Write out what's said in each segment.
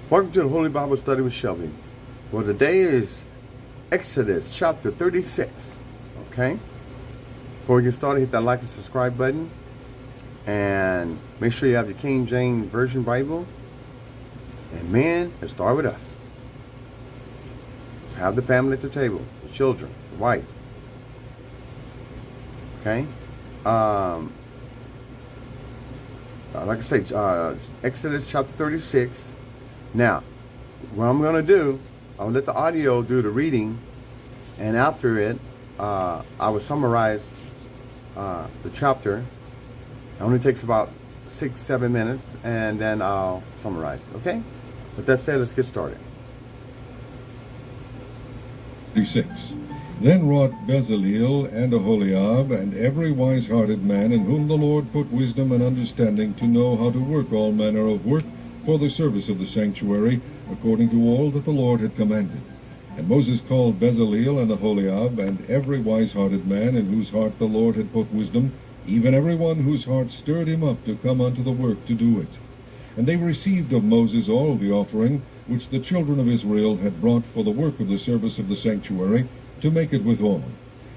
Welcome to the Holy Bible Study with Shelby. Well, today is Exodus chapter 36. Okay? Before we get started, hit that like and subscribe button. And make sure you have your King James Version Bible. And man, let's start with us. Let's have the family at the table, the children, the wife. Okay? Like I say, Exodus chapter 36. Now, what I'm going to do, I'll let the audio do the reading, and after it, I will summarize the chapter. It only takes about 6-7 minutes, and then I'll summarize it, okay? With that said, let's get started. 36. Then wrought Bezaleel and Aholiab, and every wise-hearted man in whom the Lord put wisdom and understanding to know how to work all manner of work for the service of the sanctuary, according to all that the Lord had commanded. And Moses called Bezaleel and Aholiab, and every wise-hearted man in whose heart the Lord had put wisdom, even every one whose heart stirred him up to come unto the work to do it. And they received of Moses all the offering which the children of Israel had brought for the work of the service of the sanctuary, to make it withal.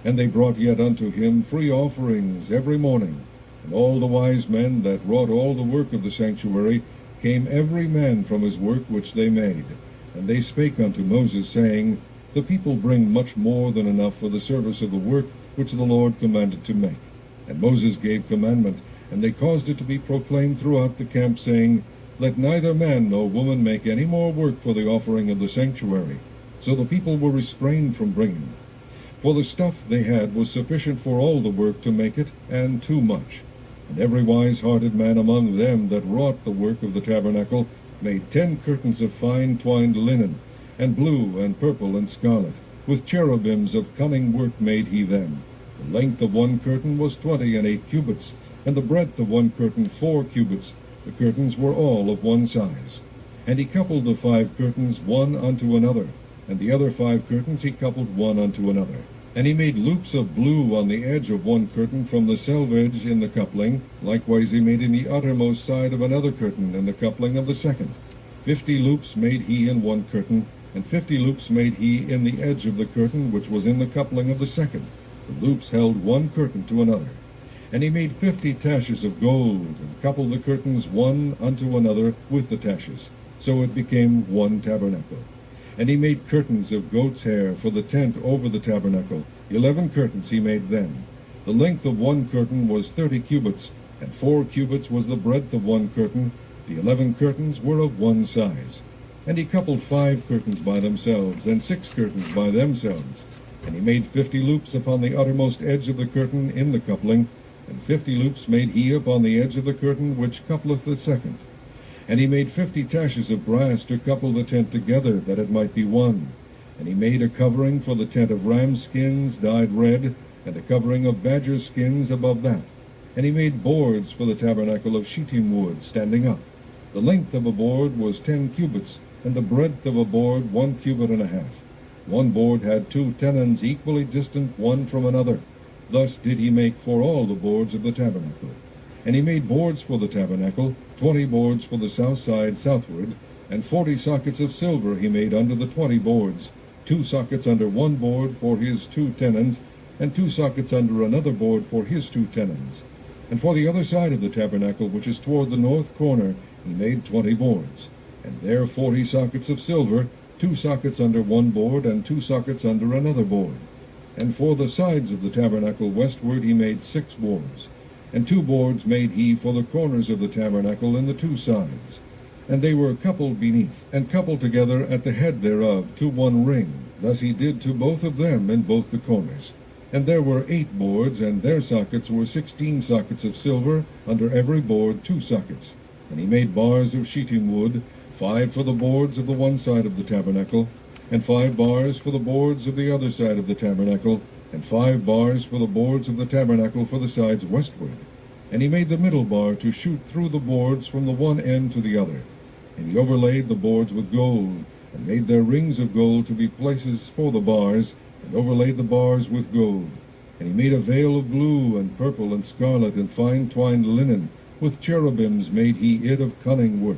And they brought yet unto him free offerings every morning. And all the wise men that wrought all the work of the sanctuary came every man from his work which they made. And they spake unto Moses, saying, The people bring much more than enough for the service of the work which the Lord commanded to make. And Moses gave commandment, and they caused it to be proclaimed throughout the camp, saying, Let neither man nor woman make any more work for the offering of the sanctuary. So the people were restrained from bringing. For the stuff they had was sufficient for all the work to make it, and too much. And every wise-hearted man among them that wrought the work of the tabernacle made 10 curtains of fine twined linen, and blue, and purple, and scarlet. With cherubims of cunning work made he them. The length of one curtain was 20 and 8 cubits, and the breadth of one curtain 4 cubits. The curtains were all of one size. And he coupled the 5 curtains one unto another, and the other 5 curtains he coupled one unto another. And he made loops of blue on the edge of one curtain from the selvage in the coupling. Likewise he made in the uttermost side of another curtain in the coupling of the second. 50 loops made he in one curtain, and 50 loops made he in the edge of the curtain which was in the coupling of the second. The loops held one curtain to another. And he made 50 taches of gold, and coupled the curtains one unto another with the taches. So it became one tabernacle. And he made curtains of goat's hair for the tent over the tabernacle. 11 curtains he made them. The length of one curtain was 30 cubits, and 4 cubits was the breadth of one curtain. The 11 curtains were of one size. And he coupled 5 curtains by themselves, and 6 curtains by themselves. And he made 50 loops upon the uttermost edge of the curtain in the coupling, and 50 loops made he upon the edge of the curtain which coupleth the second. And he made 50 taches of brass to couple the tent together, that it might be one. And he made a covering for the tent of ram skins dyed red, and a covering of badger skins above that. And he made boards for the tabernacle of shittim wood, standing up. The length of a board was 10 cubits, and the breadth of a board 1 cubit and a half. One board had 2 tenons equally distant one from another. Thus did he make for all the boards of the tabernacle. And he made boards for the tabernacle, 20 boards for the south side southward, and 40 sockets of silver he made under the 20 boards, 2 sockets under one board for his 2 tenons, and 2 sockets under another board for his 2 tenons. And for the other side of the tabernacle, which is toward the north corner, he made 20 boards, and there 40 sockets of silver, 2 sockets under one board, and 2 sockets under another board. And for the sides of the tabernacle westward he made 6 boards. And 2 boards made he for the corners of the tabernacle in the 2 sides. And they were coupled beneath, and coupled together at the head thereof to one ring. Thus he did to both of them in both the corners. And there were 8 boards, and their sockets were 16 sockets of silver, under every board 2 sockets. And he made bars of shittim wood, 5 for the boards of the one side of the tabernacle, and 5 bars for the boards of the other side of the tabernacle, and 5 bars for the boards of the tabernacle for the sides westward. And he made the middle bar to shoot through the boards from the one end to the other. And he overlaid the boards with gold, and made their rings of gold to be places for the bars, and overlaid the bars with gold. And he made a veil of blue, and purple, and scarlet, and fine twined linen. With cherubims made he it of cunning work.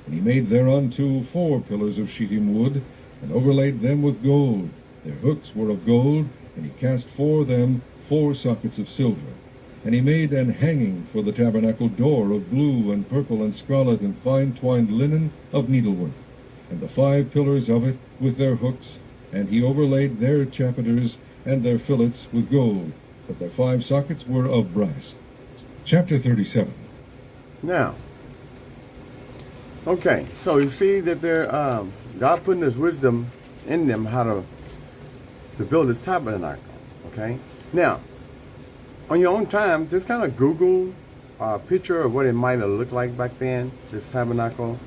And he made thereunto 4 pillars of shittim wood, and overlaid them with gold. Their hooks were of gold, and he cast for them 4 sockets of silver. And he made an hanging for the tabernacle door of blue and purple and scarlet and fine twined linen of needlework, and the 5 pillars of it with their hooks, and he overlaid their chapiters and their fillets with gold, but their 5 sockets were of brass. Chapter 37. Now, okay, so you see that they're God putting His wisdom in them how to build this tabernacle. Okay, now on your own time, just kind of Google a picture of what it might have looked like back then, this tabernacle,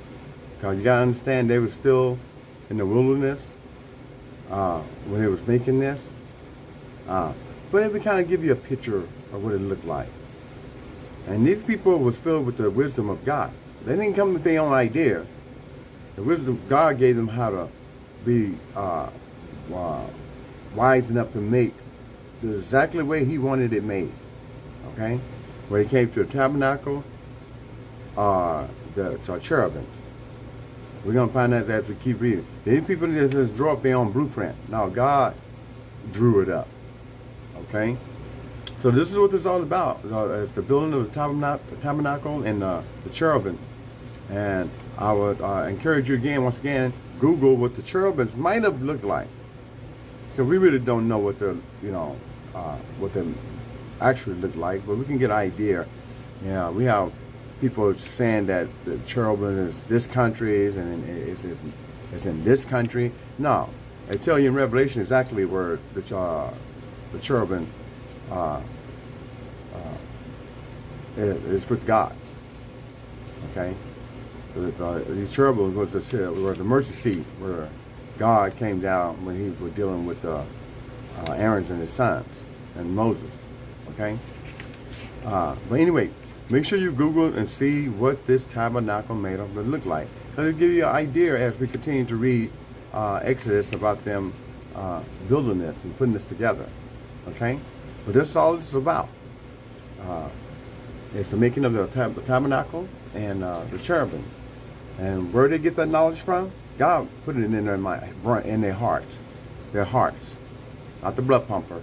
because you gotta understand they were still in the wilderness when they was making this. But it would kind of give you a picture of what it looked like. And these people was filled with the wisdom of God. They didn't come with their own idea. The wisdom God gave them how to be wise enough to make the exactly way He wanted it made. Okay? When it came to the tabernacle, the cherubims. We're going to find out as we keep reading. These people just draw up their own blueprint. Now, God drew it up. Okay? So this is what this is all about. It's the building of the tabernacle and the cherubim. And I would encourage you again, once again, Google what the cherubims might have looked like. Because we really don't know what what they actually look like, but we can get an idea. Yeah, we have people saying that the cherubim is this country and it's in this country. No, I tell you in Revelation exactly where the cherubim is with God. Okay, these cherubim was the mercy seat where God came down when He was dealing with Aaron and his sons and Moses. Okay, but anyway, make sure you Google and see what this tabernacle made of would look like. So it'll give you an idea as we continue to read Exodus about them building this and putting this together. Okay, but this is all this is about. It's the making of the tabernacle and the cherubims. And where they get that knowledge from? God put it in their mind, in their hearts, not the blood pumper.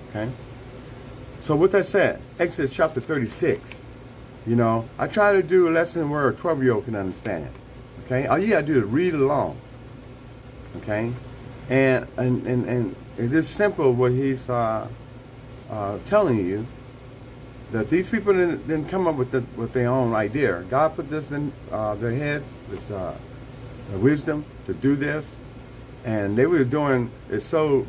Okay. So with that said, Exodus chapter 36. I try to do a lesson where a 12-year-old can understand it. Okay. All you gotta do is read along. Okay. And it is simple what he's telling you, that these people didn't come up with their own idea. God put this in their heads, this wisdom to do this, and they were doing it so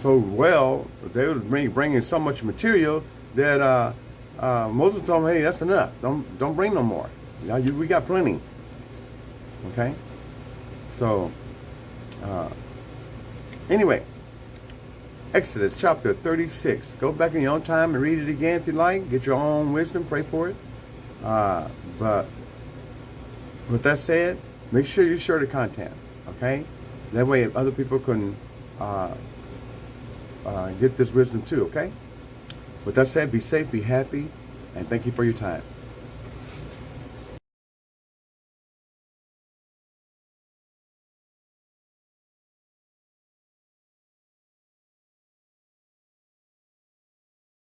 well. They were bringing so much material that Moses told them, "Hey, that's enough. Don't bring no more. We got plenty." Okay. So anyway, Exodus chapter 36. Go back in your own time and read it again if you like. Get your own wisdom. Pray for it. But with that said, make sure you share the content. Okay? That way other people can get this wisdom too. Okay? With that said, be safe, be happy, and thank you for your time.